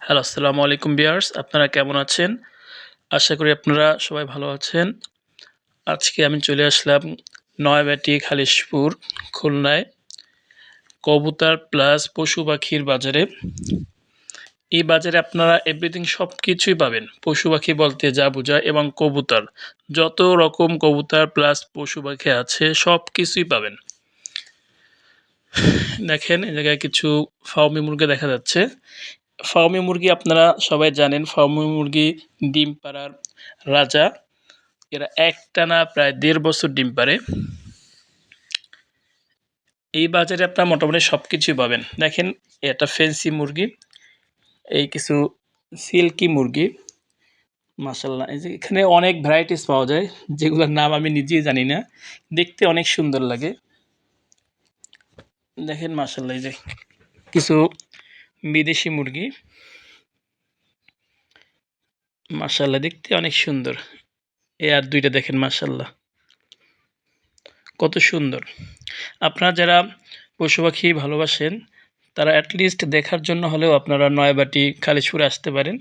Hello, আসসালামু আলাইকুম viewers. আপনারা কেমন আছেন? আশা করি আপনারা সবাই ভালো আছেন। আজকে আমি চলে আসলাম নয়াবাটি, খালিশপুর, খুলনায় কবুতর প্লাস পশু পাখির বাজারে। এই বাজারে আপনারা এভরিথিং সবকিছুই পাবেন। পশু পাখি বলতে যা বোঝায় এবং কবুতর। যত রকম কবুতর প্লাস পশু পাখি আছে সবকিছুই পাবেন। দেখেন এই জায়গায় কিছু ফার্মি মুরগি দেখা যাচ্ছে। ফার্মি মুরগি আপনারা সবাই জানেন, ফার্মি মুরগি ডিম পাড়ার রাজা। এরা একটানা প্রায় ১.৫ বছর ডিম পাড়ে। এই বাজারে আপনারা মোটামুটি সবকিছুই পাবেন। দেখেন এটা ফেন্সি মুরগি, এই কিছু সিল্কি মুরগি। মাশাআল্লাহ, এই যে এখানে অনেক ভ্যারাইটিস পাওয়া যায় যেগুলোর নাম আমি নিজেই জানি না। দেখতে অনেক সুন্দর লাগে। দেখেন মাশাআল্লাহ, এই যে কিছু বিদেশি মুরগি। মাশাআল্লাহ, দেখতে অনেক সুন্দর। এই আর ২ টা দেখেন মাশাআল্লাহ কত সুন্দর। আপনারা যারা পশু পাখি ভালোবাসেন তারা অ্যাটলিস্ট দেখার জন্য হলেও আপনারা নয়াবাটি, খালিশপুরে আসতে পারেন।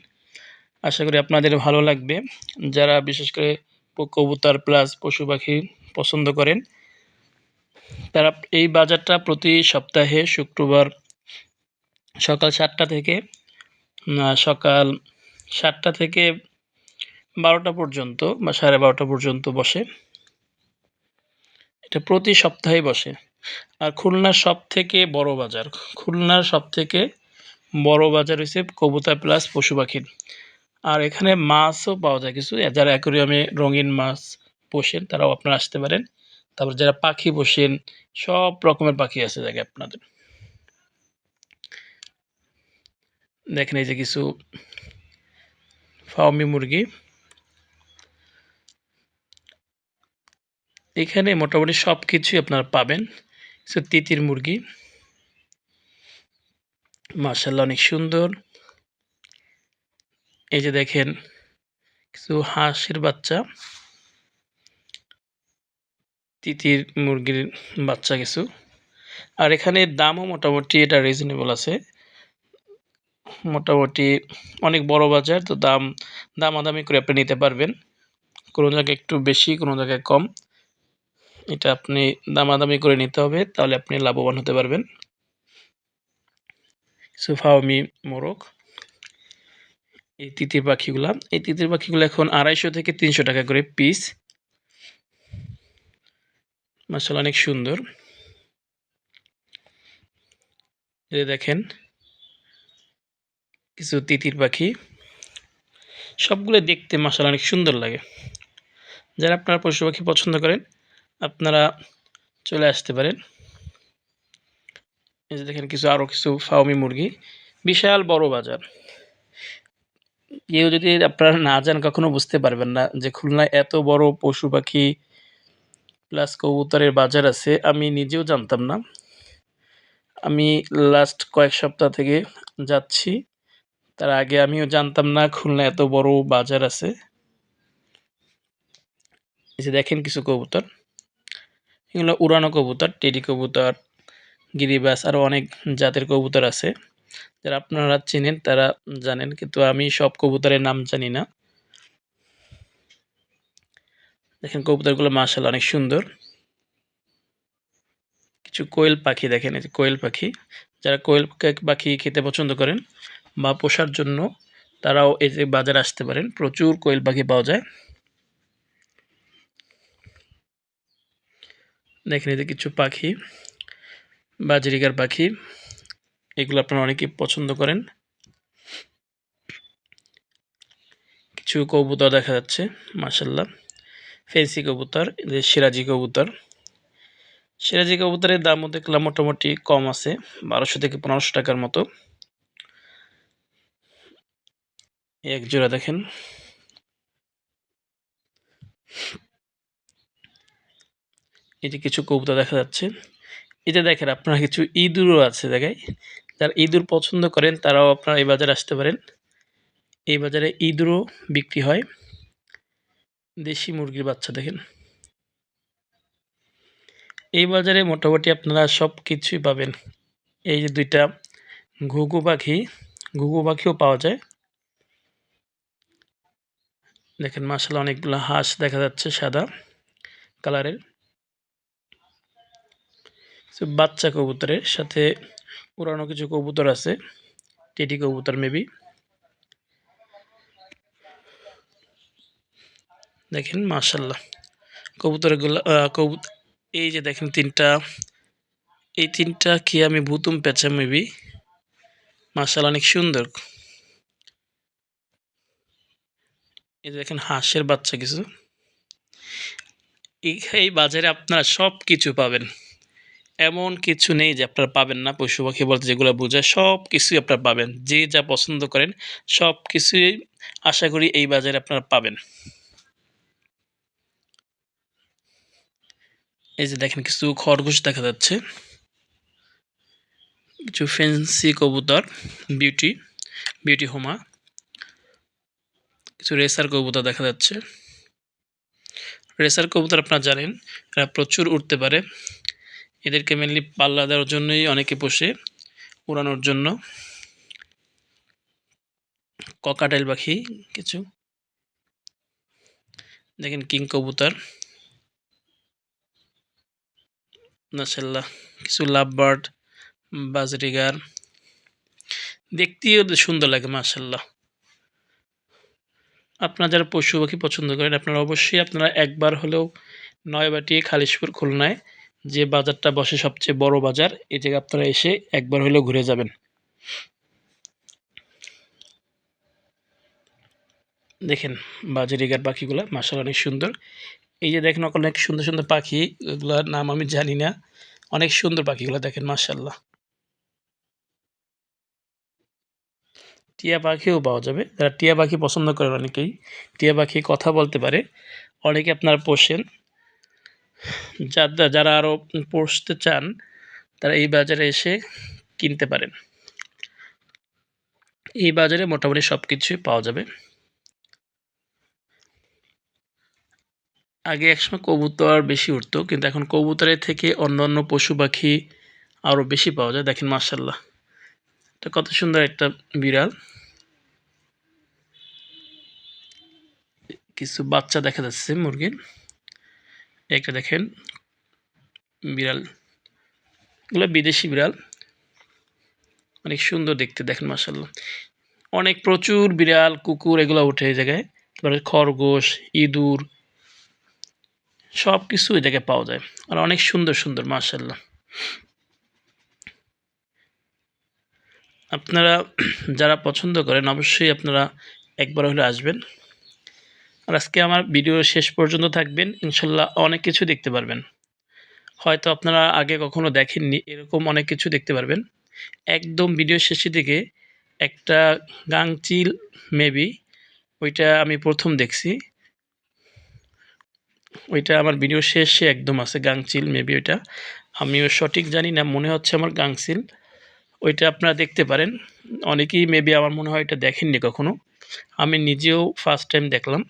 আশা করি আপনাদের ভালো লাগবে। যারা বিশেষ করে কবুতর প্লাস পশু পাখি পছন্দ করেন তারা এই বাজারটা প্রতি সপ্তাহে শুক্রবার সকাল ৭টা থেকে সকাল ৭টা থেকে ১২টা পর্যন্ত বা ১২:৩০ পর্যন্ত বসে। এটা প্রতি সপ্তাহেই বসে। আর খুলনার সবথেকে বড় বাজার। খুলনার সবথেকে বড় বাজার হইছে কবুতর প্লাস পশু পাখির। আর এখানে মাছও পাওয়া যায় কিছু। যারা অ্যাকুরিয়ামে রঙিন মাছ পোষেন তারাও আপনারা আসতে পারেন। তারপর যারা পাখি পোষেন, সব রকমের পাখি আছে জায়গায় আপনাদের। দেখেন এই যে কিছু ফার্মি মুরগি। এখানে মোটামুটি সবকিছুই আপনারা পাবেন। কিছু তিতির মুরগি। মাশাআল্লাহ অনেক সুন্দর। এই যে দেখেন কিছু হাঁসের বাচ্চা, তিতির মুরগির বাচ্চা কিছু। আর এখানে দামও মোটামুটি এটা রিজনেবল আছে। মোটামুটি অনেক বড় বাজার, তো দামাদামি করে আপনি নিতে পারবেন। কোনো জায়গায় একটু বেশি, কোনো জায়গায় কম। এটা আপনি দামাদামি করে নিতে হবে, তাহলে আপনি লাভবান হতে পারবেন। কিছু ফার্মি মোরগ। এই তিতির পাখিগুলা এখন ২৫০ থেকে ৩০০ টাকা করে পিস। মাশাআল্লাহ অনেক সুন্দর। এই দেখেন কিছু তিতির পাখি। সবগুলো দেখতে মাশাআল্লাহ অনেক সুন্দর লাগে। যারা আপনারা পশু পাখি পছন্দ করেন আপনারা চলে আসতে পারেন। এই যে দেখেন আরও কিছু ফার্মি মুরগি। বিশাল বড় বাজার। কেউ যদি আপনারা না যান কখনো বুঝতে পারবেন না যে খুলনায় এত বড় পশু পাখি প্লাস কবুতরের বাজার আছে। আমি নিজেও জানতাম না। আমি লাস্ট কয়েক সপ্তাহ থেকে যাচ্ছি। তার আগে আমিও জানতাম না খুলনায় এত বড় বাজার আছে। এই যে দেখেন কিছু কবুতর। এগুলো উড়ানো কবুতর, টেডি কবুতর, গিরিবাজ আরও অনেক জাতের কবুতর আছে। যারা আপনারা চেনেন তারা জানেন, কিন্তু আমি সব কবুতরের নাম জানি না। দেখেন কবুতরগুলো মাশাআল্লাহ অনেক সুন্দর। কিছু কোয়েল পাখি দেখেন, এই যে কোয়েল পাখি। যারা কোয়েল পাখি খেতে পছন্দ করেন বা পোষার জন্য তারাও এই যে বাজারে আসতে পারেন। প্রচুর কোয়েল পাখি পাওয়া যায়। দেখেন এই যে কিছু পাখি, বাজরিকার পাখি। এগুলো আপনারা অনেকেই পছন্দ করেন। কিছু কবুতর দেখা যাচ্ছে মাশাআল্লাহ। ফেন্সি কবুতর, এই যে সিরাজি কবুতর। সিরাজি কবুতরের দামও দেখলাম মোটামুটি কম আছে, ১২০০ থেকে ১৫০০ টাকার মতো। এক জোড়া দেখেন। এই যে কিছু কবুতর দেখা যাচ্ছে। এই যে দেখেন আপনারা কিছু ইঁদুরও আছে জায়গায়। যারা ইঁদুর পছন্দ করেন তারাও আপনারা এই বাজারে আসতে পারেন। এই বাজারে ইঁদুরও বিক্রি হয়। দেশি মুরগির বাচ্চা দেখেন। এই বাজারে মোটামুটি আপনারা সবকিছুই পাবেন। এই যে ২ টা ঘুঘু পাখি, ঘুঘু পাখিও পাওয়া যায়। দেখেন মাশাআল্লাহ অনেকগুলো হাঁস দেখা যাচ্ছে সাদা কালারের। বাচ্চা কবুতরের সাথে পুরানো কিছু কবুতর আছে, টেডি কবুতর মেবি। দেখেন মাশাআল্লাহ কবুতরগুলো এই যে দেখেন ৩টা, এই ৩টা কি আমি ভুতুম পেঁচা মেবি। মাশাআল্লাহ অনেক সুন্দর। এই যে দেখেন হাঁসের বাচ্চা কিছু। এই বাজারে আপনারা সবকিছু পাবেন। এমন কিছু নেই যে আপনারা পাবেন না। পশু পাখি বলতে যেগুলো বোঝায় সবকিছুই আপনারা পাবেন। যে যা পছন্দ করেন সবকিছুই আশা করি এই বাজারে আপনারা পাবেন। এই যে দেখেন কিছু খরগোশ দেখা যাচ্ছে, কিছু ফেন্সি কবুতর, বিউটি হোমা, কিছু রেসার কবুতর দেখা যাচ্ছে। রেসার কবুতর আপনারা জানেন এরা প্রচুর উড়তে পারে। এদেরকে মেনলি পাল্লা দেওয়ার জন্যই অনেকে পোষে, উড়ানোর জন্য। ককাটেল পাখি কিছু, দেখেন কিং কবুতর, মাশাআল্লাহ কিছু লাভ বার্ড, বাজরিগার, দেখতেও সুন্দর লাগে মাশাআল্লাহ। আপনারা যারা পশু পাখি পছন্দ করেন আপনারা অবশ্যই আপনারা একবার হলেও নয়াবাটি, খালিশপুর, খুলনায় যে বাজারটা বসে সবচেয়ে বড় বাজার, এই জায়গায় আপনারা এসে একবার হলেও ঘুরে যাবেন। দেখেন বাজরিগার পাখিগুলা মাশাআল্লাহ অনেক সুন্দর। এই যে দেখেন অনেক সুন্দর সুন্দর পাখি, এগুলার নাম আমি জানি না। অনেক সুন্দর পাখিগুলো দেখেন মাশাআল্লাহ। টিয়া পাখিও পাওয়া যাবে। যারা টিয়া পাখি পছন্দ করেন অনেকেই, টিয়া পাখি কথা বলতে পারে। অনেকে আপনারা পোষেন। যারা আরও পুষতে চান তারা এই বাজারে এসে কিনতে পারেন। এই বাজারে মোটামুটি সবকিছুই পাওয়া যাবে। আগে একসময় কবুতর বেশি উঠতো, কিন্তু এখন কবুতরের থেকে অন্যান্য পশু পাখি আরও বেশি পাওয়া যায়। দেখেন মাশাআল্লাহ এটা কত সুন্দর একটা বিড়াল। কিছু বাচ্চা দেখা যাচ্ছে মুরগির। একটা দেখেন বিড়াল, এগুলো বিদেশি বিড়াল, অনেক সুন্দর দেখতে দেখেন মাশাআল্লাহ। অনেক প্রচুর বিড়াল, কুকুর এগুলো উঠে এই জায়গায়। তারপরে খরগোশ, ইঁদুর সবকিছু এই জায়গায় পাওয়া যায়। আর অনেক সুন্দর সুন্দর মাশাআল্লাহ। আপনারা যারা পছন্দ করেন অবশ্যই আপনারা একবার হলে আসবেন। আর আজকে আমার ভিডিও শেষ পর্যন্ত থাকবেন, ইনশাল্লাহ অনেক কিছু দেখতে পারবেন। হয়তো আপনারা আগে কখনো দেখেননি এরকম অনেক কিছু দেখতে পারবেন। একদম ভিডিও শেষের দিকে একটা গাংচিল মেবি, ওইটা আমি প্রথম দেখছি। ওইটা আমার ভিডিও শেষে একদম আছে গাংচিল মেবি, ওইটা আমিও সঠিক জানি না, মনে হচ্ছে আমার গাংচিল। ওইটা আপনারা দেখতে পারেন। অনেকেই মেবি আমার মনে হয় এটা দেখেননি কখনো। আমি নিজেও ফার্স্ট টাইম দেখলাম।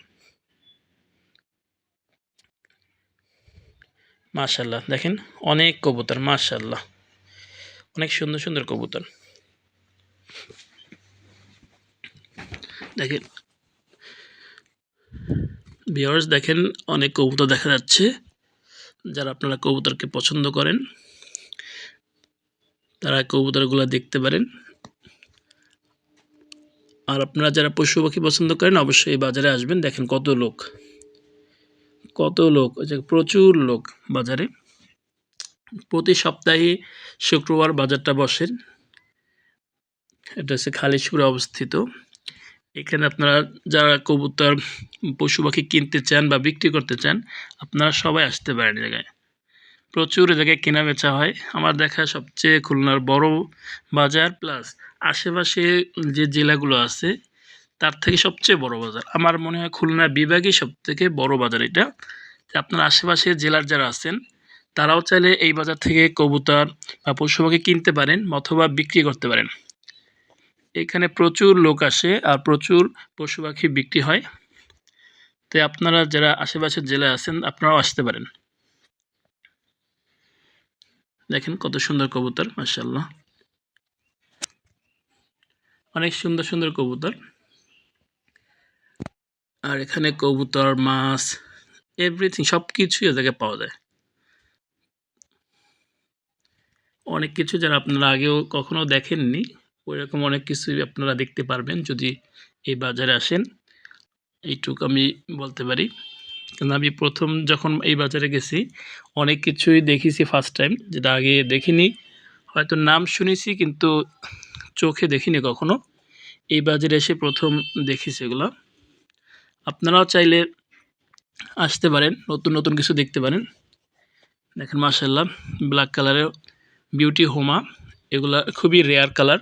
মাশাআল্লাহ দেখেন অনেক কবুতর মাশাআল্লাহ, অনেক সুন্দর সুন্দর কবুতর। দেখেন ভিউয়ার্স, দেখেন অনেক কবুতর দেখা যাচ্ছে। যারা আপনারা কবুতরকে পছন্দ করেন তারা কবুতরগুলো দেখতে পারেন। আর আপনারা যারা পশু পাখি পছন্দ করেন অবশ্যই এই বাজারে আসবেন। দেখেন কত লোক, কত লোক, ওই যে প্রচুর লোক বাজারে। প্রতি সপ্তাহে শুক্রবার বাজারটা বসে। এটা হচ্ছে খালিশপুরে অবস্থিত। এখানে আপনারা যারা কবুতর, পশু পাখি কিনতে চান বা বিক্রি করতে চান আপনারা সবাই আসতে পারেন। এই জায়গায় প্রচুর জায়গায় কেনা বেচা হয়। আমার দেখা সবচেয়ে খুলনার বড় বাজার, প্লাস আশেপাশে যে জেলাগুলো আছে তার থেকে সবচেয়ে বড় বাজার। আমার মনে হয় খুলনা বিভাগই সবথেকে বড় বাজার এটা। আপনার আশেপাশে জেলার যারা আছেন তারাও চাইলে এই বাজার থেকে কবুতর বা পশু পাখি কিনতে পারেন অথবা বিক্রি করতে পারেন। এখানে প্রচুর লোক আসে আর প্রচুর পশু পাখি বিক্রি হয়। তাই আপনারা যারা আশেপাশের জেলায় আছেন আপনারাও আসতে পারেন। দেখেন কত সুন্দর কবুতর মাশাআল্লাহ। অনেক সুন্দর সুন্দর কবুতর। আর এখানে কবুতর, মাছ, এভরিথিং সবকিছুই এ জায়গায় পাওয়া যায়। অনেক কিছু যারা আপনারা আগেও কখনো দেখেননি, ওইরকম অনেক কিছুই আপনারা দেখতে পারবেন যদি এই বাজারে আসেন। এইটুকু আমি বলতে পারি। কারণ আমি ১ম যখন এই বাজারে গেছি, অনেক কিছুই দেখেছি ফার্স্ট টাইম, যেটা আগে দেখিনি। হয়তো নাম শুনেছি কিন্তু চোখে দেখিনি কখনো। এই বাজারে এসে ১ম দেখেছি এগুলা। আপনারাও চাইলে আসতে পারেন, নতুন, নতুন কিছু দেখতে পারেন। দেখেন মাশাআল্লাহ ব্ল্যাক কালারের বিউটি হোমা, এগুলা খুবই রেয়ার কালার।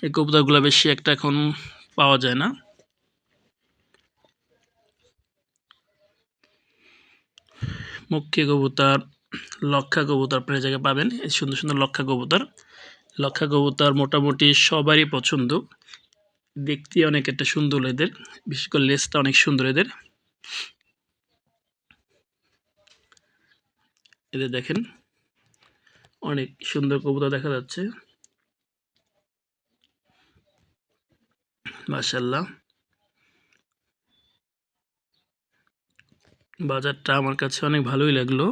এই কবুতরগুলা বেশি একটা এখন পাওয়া যায় না। মক্কি কবুতর, লক্ষা কবুতর আপনারা এই জায়গায় পাবেন। এই সুন্দর, সুন্দর লক্ষা কবুতর। লক্ষা কবুতর মোটামুটি সবারই পছন্দ। দেখতে অনেক একটা সুন্দর এদের। বিশেষ করে লেজটা অনেক সুন্দর এদের। এদের দেখেন অনেক সুন্দর কবুতর দেখা যাচ্ছে। মাশাআল্লাহ। বাজারটা আমার কাছে অনেক ভালোই লাগলো।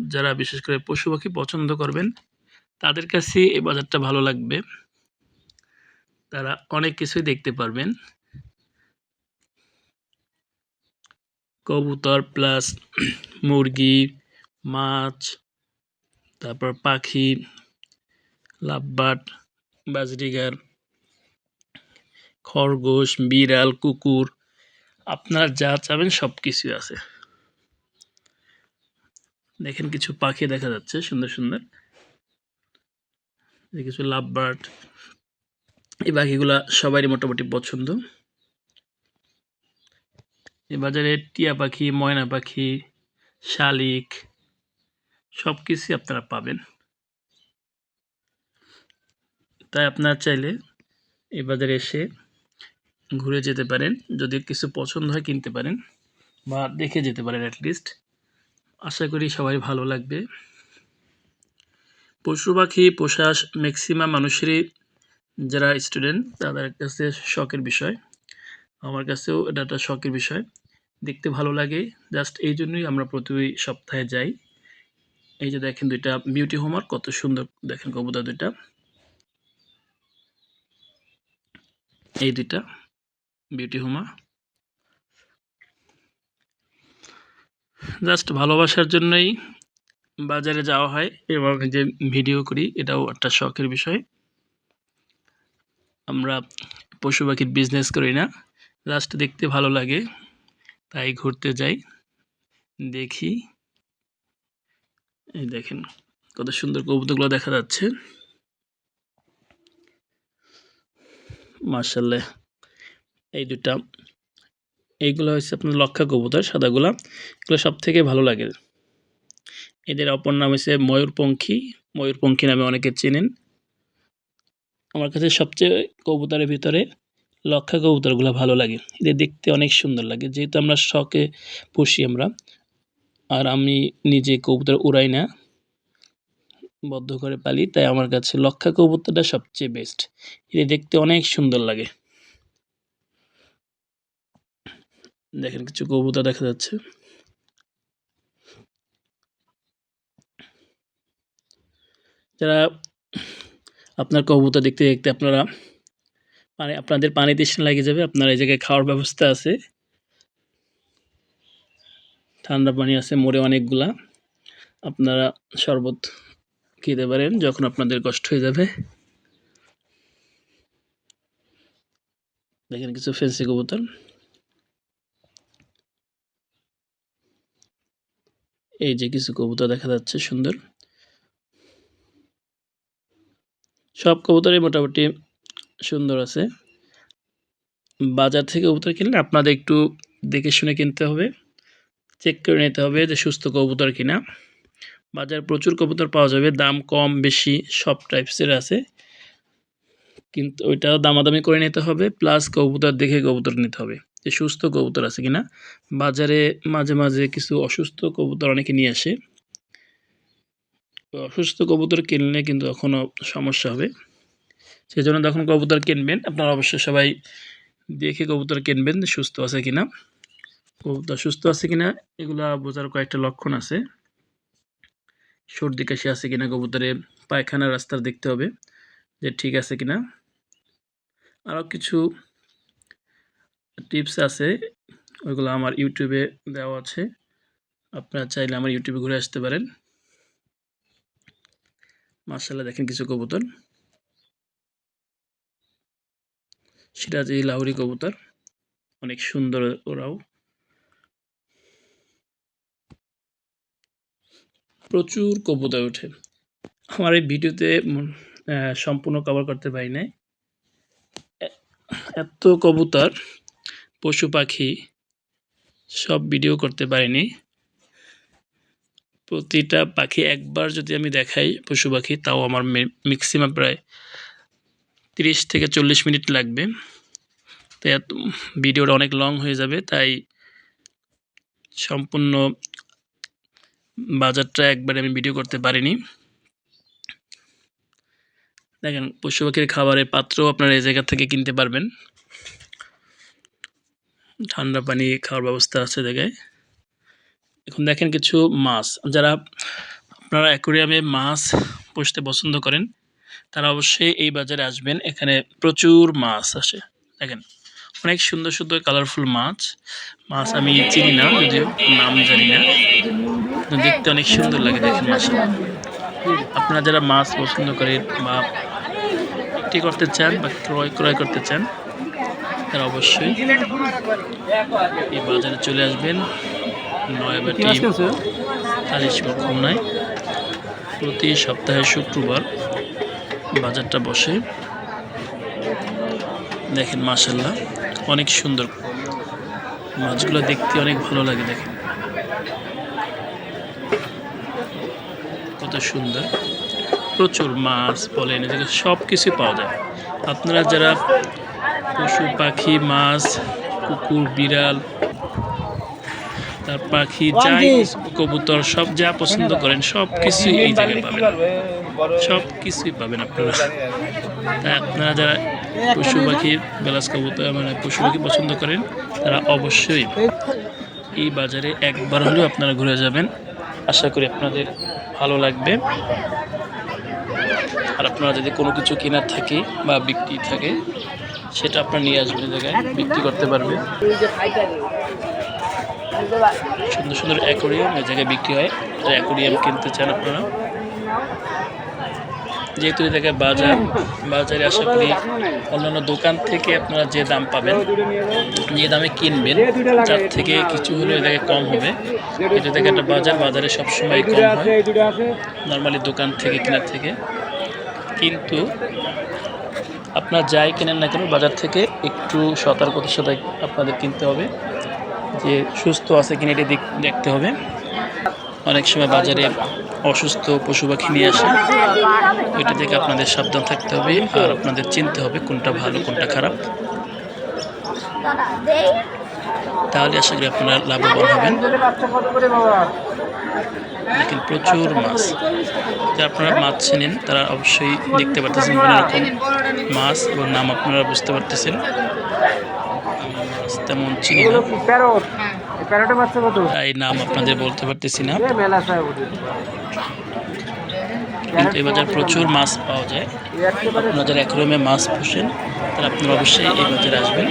যারা বিশেষ করে পশু পাখি পছন্দ করবেন, তাদের কাছে এই বাজারটা ভালো লাগবে। তারা অনেক কিছুই দেখতে পারবেন। কবুতর প্লাস মুরগি, মাছ, তারপর পাখি, লাভবার্ড, বাজরিগার, খরগোশ, বিড়াল, কুকুর, আপনারা যা চাবেন সবকিছুই আছে। দেখেন কিছু পাখি দেখা যাচ্ছে সুন্দর, সুন্দর। এই কিছু লাভবার্ড। এই পাখিগুলা সবারই মোটামুটি পছন্দ। এই বাজারে টিয়া পাখি, ময়না পাখি, শালিক সবকিছুই আপনারা পাবেন। তাই আপনারা চাইলে এই বাজারে এসে ঘুরে যেতে পারেন। যদি কিছু পছন্দ হয় কিনতে পারেন বা দেখে যেতে পারেন এটলিস্ট। আশা করি সবাই ভালো লাগবে। পশু পাখি পোষা ম্যাক্সিমাম মানুষেরই, যারা স্টুডেন্ট তাদের কাছে শখের বিষয়। আমার কাছেও এটা একটা শখের বিষয়। দেখতে ভালো লাগে। জাস্ট এইজন্যই আমরা প্রতি সপ্তাহে যাই। এই যে দেখেন ২ টা বিউটি হোমার কত সুন্দর দেখেন কবুতর ২ টা। এই ২ টা বিউটি হোমা। জাস্ট ভালোবাসার জন্যই বাজারে যাওয়া হয় এবং যে ভিডিও করি এটাও একটা শখের বিষয়। আমরা পশু পাখির বিজনেস করি না। জাস্ট দেখতে ভালো লাগে। তাই ঘুরতে যাই। দেখি। এই দেখেন কত সুন্দর কবুতরগুলো দেখা যাচ্ছে। মাশাআল্লাহ। এই ২ টা, এইগুলা হচ্ছে আপনার লক্ষা কবুতর সাদাগুলা। এগুলো সবথেকে ভালো লাগে। এদের অপর নাম হইছে ময়ূরপঙ্খী। ময়ূরপঙ্খী নামে অনেকে চেনেন। আমার কাছে সবচেয়ে কবুতরের ভিতরে লক্ষা কবুতরগুলা ভালো লাগে। এদের দেখতে অনেক সুন্দর লাগে। যেহেতু আমরা শখে পুষি আমরা। আর আমি নিজে কবুতর উড়াই না। বদ্ধ করে পালি। তাই আমার কাছে লক্ষা কবুতরটা সবচেয়ে বেস্ট। এদের দেখতে অনেক সুন্দর লাগে। দেখেন কিছু কবুতর দেখা যাচ্ছে। যারা আপনার কবুতর দেখতে, দেখতে আপনারা আপনাদের পানি তৃষ্ণা লেগে যাবে। আপনার এই জায়গায় খাওয়ার ব্যবস্থা আছে। ঠান্ডা পানি আছে মোড়ে অনেকগুলা। আপনারা শরবত খেতে পারেন যখন আপনাদের কষ্ট হয়ে যাবে। দেখেন কিছু ফেন্সি কবুতর। এই যে কিছু কবুতর দেখা যাচ্ছে সুন্দর। সব কবুতরই মোটামুটি সুন্দর আছে। বাজার থেকে কবুতর কিনলে আপনাদের একটু দেখে শুনে কিনতে হবে। চেক করে নিতে হবে যে সুস্থ কবুতর কিনা। বাজারে প্রচুর কবুতর পাওয়া যাবে। দাম কম বেশি সব টাইপসের আছে। কিন্তু ওইটাও দামাদামি করে নিতে হবে। প্লাস কবুতর দেখে কবুতর নিতে হবে। যে সুস্থ কবুতর আছে কিনা। বাজারে মাঝে, মাঝে কিছু অসুস্থ কবুতর অনেকে নিয়ে আসে। অসুস্থ কবুতর কিনলে কিন্তু তখনও সমস্যা হবে। সেজন্য যখন কবুতর কিনবেন আপনারা অবশ্যই সবাই দেখে কবুতর কিনবেন সুস্থ আছে কিনা। কবুতর সুস্থ আছে কিনা এগুলা বোঝার কয়েকটা লক্ষণ আছে। সর্দি কাশি আছে কিনা, কবুতরের পায়খানার রাস্তা দেখতে হবে যে ঠিক আছে কিনা। আরও কিছু টিপস আছে, ওইগুলো আমার ইউটিউবে দেওয়া আছে, আপনারা চাইলে আমার ইউটিউবে ঘুরে আসতে পারেন। মাশাআল্লাহ দেখেন কিছু কবুতর, সিরাজি লাহোরি কবুতর, অনেক সুন্দর ওরাও। প্রচুর কবুতর ওঠে। আমার এই ভিডিওতে সম্পূর্ণ কভার করতে পারি নাই। এত কবুতর, পশু পাখি সব ভিডিও করতে পারিনি। প্রতিটা পাখি একবার যদি আমি দেখাই পশু পাখি, তাও আমার ম্যাক্সিমাম প্রায় 30 থেকে 40 মিনিট লাগবে। তাই ভিডিওটা অনেক লং হয়ে যাবে, তাই সম্পূর্ণ বাজারটা একবারে আমি ভিডিও করতে পারিনি। দেখেন পশু পাখির খাবারের পাত্র আপনারা এই জায়গা থেকে কিনতে পারবেন, ঠান্ডা পানি খাওয়ার ব্যবস্থা আছে জায়গায়। এখন দেখেন কিছু মাছ, যারা আপনারা অ্যাকোয়ারিয়ামে মাছ পুষতে পছন্দ করেন তারা অবশ্যই এই বাজারে আসবেন। এখানে প্রচুর মাছ আসে, দেখেন অনেক সুন্দর সুন্দর কালারফুল মাছ। মাছ আমি চিনি না, যদিও নাম জানি না, দেখতে অনেক সুন্দর লাগে। দেখেন মাশাআল্লাহ, আপনারা যারা মাছ পছন্দ করেন বা বিক্রি করতে চান বা ক্রয় করতে চান তারা অবশ্যই এই বাজারে চলে আসবেন। নয়াবাটি কালিশপুর খুলনায় প্রতি সপ্তাহে শুক্রবার বাজারটা বসে। দেখেন মাশাআল্লাহ অনেক সুন্দর মাছগুলো, দেখতে অনেক ভালো লাগে। দেখেন কত সুন্দর, প্রচুর মাছ বলেন এদিকে সব কিছু পাওয়া যায়। আপনারা যারা পশু পাখি, মাছ, কুকুর, বিড়াল, তার পাখি, যাই কবুতর সব যা পছন্দ করেন সব কিছুই এই জায়গায় পাবেন, সব কিছুই পাবেন আপনারা। তাই আপনারা যারা পশু পাখি, বেলাস কবুতর মানে পশু পাখি পছন্দ করেন তারা অবশ্যই এই বাজারে একবার হলেও আপনারা ঘুরে যাবেন। আশা করি আপনাদের ভালো লাগবে। আর আপনারা যদি কোনো কিছু কেনার থাকে বা বিক্রি থাকে সেটা আপনারা নিয়ে আসবেন, জায়গায় বিক্রি করতে পারবেন। সুন্দর সুন্দর অ্যাকোয়ারিয়াম এই জায়গায় বিক্রি হয়, অ্যাকোয়ারিয়াম কিনতে চান আপনারা। যেহেতু এই জায়গায় বাজারে আশা করি অন্যান্য দোকান থেকে আপনারা যে দাম পাবেন, যে দামে কিনবেন তার থেকে কিছু হলেও এই জায়গায় কম হবে। এটা থেকে একটা বাজারে সবসময় কম হয় নর্মালি দোকান থেকে কেনার থেকে। কিন্তু আপনারা যাই কেনেন না কেন বাজার থেকে একটু সতর্কতার সাথে আপনাদের কিনতে হবে, যে সুস্থ আছে কিনা এটা দেখতে হবে। অনেক সময় বাজারে অসুস্থ পশু পাখি নিয়ে আসে, ওইটা থেকে আপনাদের সাবধান থাকতে হবে আর আপনাদের চিনতে হবে কোনটা ভালো কোনটা খারাপ। তাহলে আশা করি আপনারা লাভবান হবেন। দেখেন প্রচুর মাছ, যারা আপনারা মাছ চেনেন তারা অবশ্যই দেখতে পারতেছেন বিভিন্ন রকম মাছ এবং নাম আপনারা বুঝতে পারতেছেন। মাছ তেমন চিনি না, তাই নাম আপনাদের বলতে পারতেছি না, কিন্তু এই বাজারে প্রচুর মাছ পাওয়া যায়। আপনারা যারা অ্যাকোয়ারিয়ামে মাছ পোষেন তারা আপনারা অবশ্যই এই বাজারে আসবেন।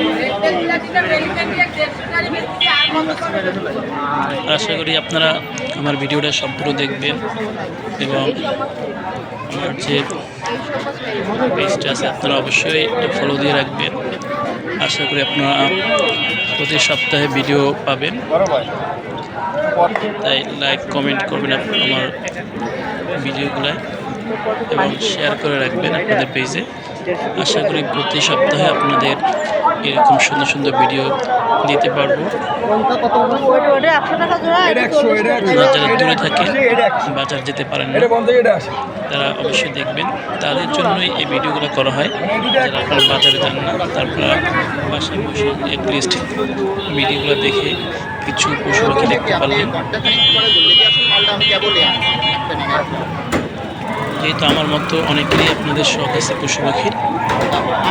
আশা করি আপনারা আমার ভিডিওটা সম্পূর্ণ দেখবেন এবং আমার যে পেজটা আছে আপনারা অবশ্যই ফলো দিয়ে রাখবেন। আশা করি আপনারা প্রতি সপ্তাহে ভিডিও পাবেন, তাই লাইক কমেন্ট করবেন আমার ভিডিওগুলো এবং শেয়ার করে রাখবেন আপনাদের পেজে। আশা করি প্রতি সপ্তাহে আপনাদের এরকম সুন্দর সুন্দর ভিডিও দিতে পারবো। যারা দূরে থাকেন বাজার যেতে পারেন না তারা অবশ্যই দেখবেন, তাদের জন্যই এই ভিডিওগুলো করা হয়। যারা আপনারা বাজারে যান না তারপরে বাসায় বসে অ্যাটলিস্ট ভিডিওগুলো দেখে কিছু পশু পাখি দেখতে পারলেন। যেহেতু আমার মতো অনেকেরই আপনাদের শখ আছে পশু পাখির,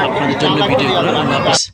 আপনাদের জন্য ভিডিও করা। আল্লাহ হাফেজ।